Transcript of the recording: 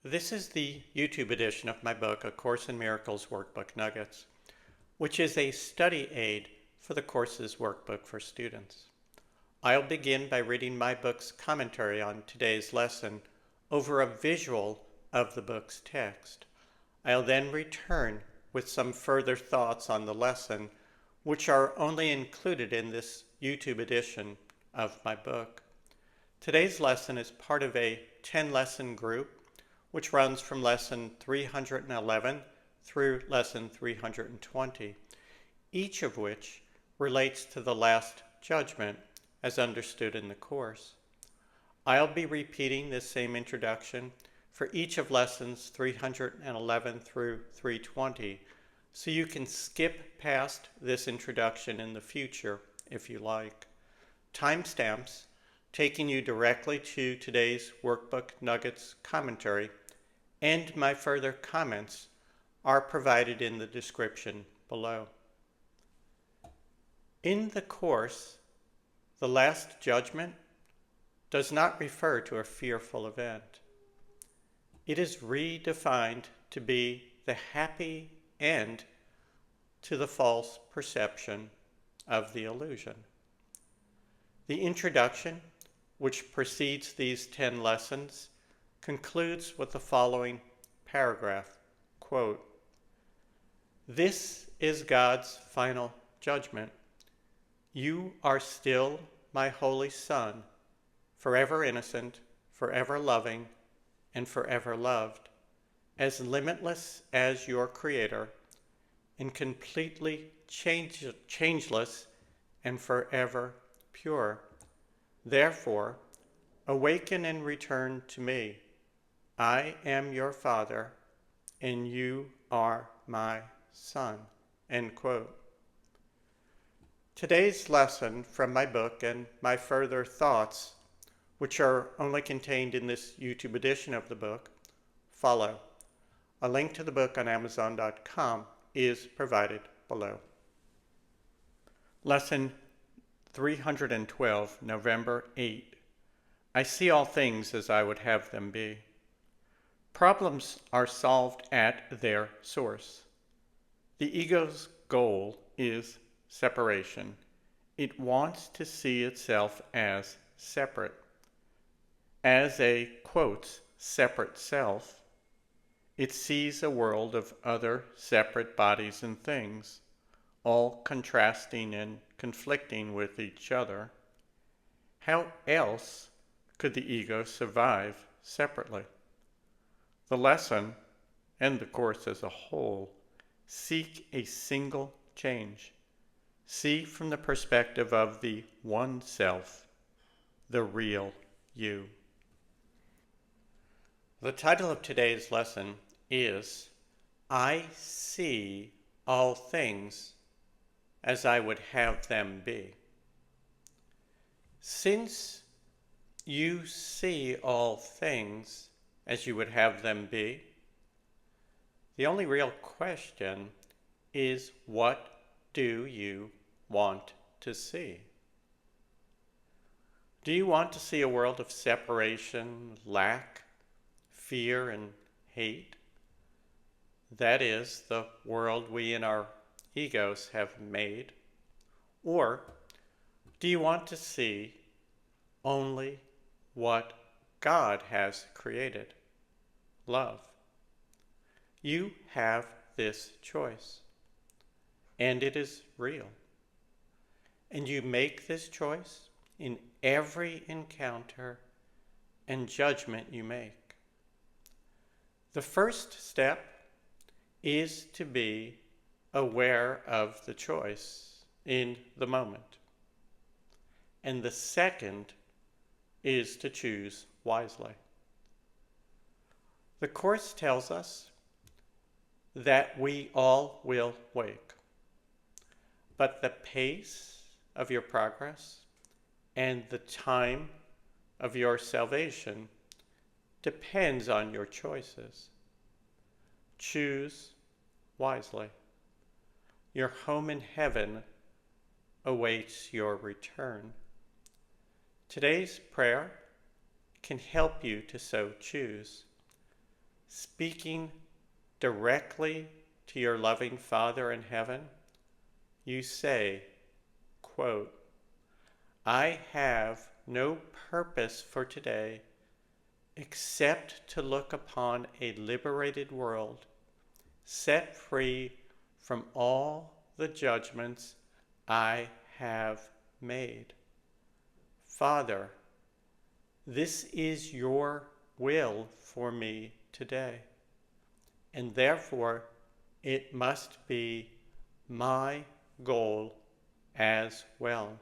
This is the YouTube edition of my book, A Course in Miracles Workbook Nuggets, which is a study aid for the course's workbook for students. I'll begin by reading my book's commentary on today's lesson over a visual of the book's text. I'll then return with some further thoughts on the lesson, which are only included in this YouTube edition of my book. Today's lesson is part of a 10-lesson group which runs from lesson 311 through lesson 320, each of which relates to the last judgment as understood in the course. I'll be repeating this same introduction for each of lessons 311 through 320, so you can skip past this introduction in the future if you like. Timestamps taking you directly to today's Workbook Nuggets commentary and my further comments are provided in the description below. In the course, the last judgment does not refer to a fearful event. It is redefined to be the happy end to the false perception of the illusion. The introduction, which precedes these 10 lessons, concludes with the following paragraph, quote, "This is God's final judgment. You are still my holy Son, forever innocent, forever loving, and forever loved, as limitless as your Creator, and completely changeless and forever pure. Therefore, awaken and return to me. I am your Father, and you are my Son." End quote. Today's lesson from my book and my further thoughts, which are only contained in this YouTube edition of the book, follow. A link to the book on Amazon.com is provided below. Lesson 312, November 8. I see all things as I would have them be. Problems are solved at their source. The ego's goal is separation. It wants to see itself as separate. As a, quote, separate self, it sees a world of other separate bodies and things, all contrasting and conflicting with each other. How else could the ego survive separately? The lesson, and the course as a whole, seek a single change. See from the perspective of the one self, the real you. The title of today's lesson is, I see all things as I would have them be. Since you see all things as you would have them be, the only real question is, what do you want to see? Do you want to see a world of separation, lack, fear, and hate? That is the world we in our egos have made. Or do you want to see only what God has created? Love. You have this choice, and it is real. And you make this choice in every encounter and judgment you make. The first step is to be aware of the choice in the moment. And the second is to choose wisely. The Course tells us that we all will wake, but the pace of your progress and the time of your salvation depends on your choices. Choose wisely. Your home in heaven awaits your return. Today's prayer can help you to so choose. speaking directly to your loving Father in heaven, you say, quote, I have no purpose for today except to look upon a liberated world, set free from all the judgments I have made. Father, this is your will for me today, and therefore it must be my goal as well.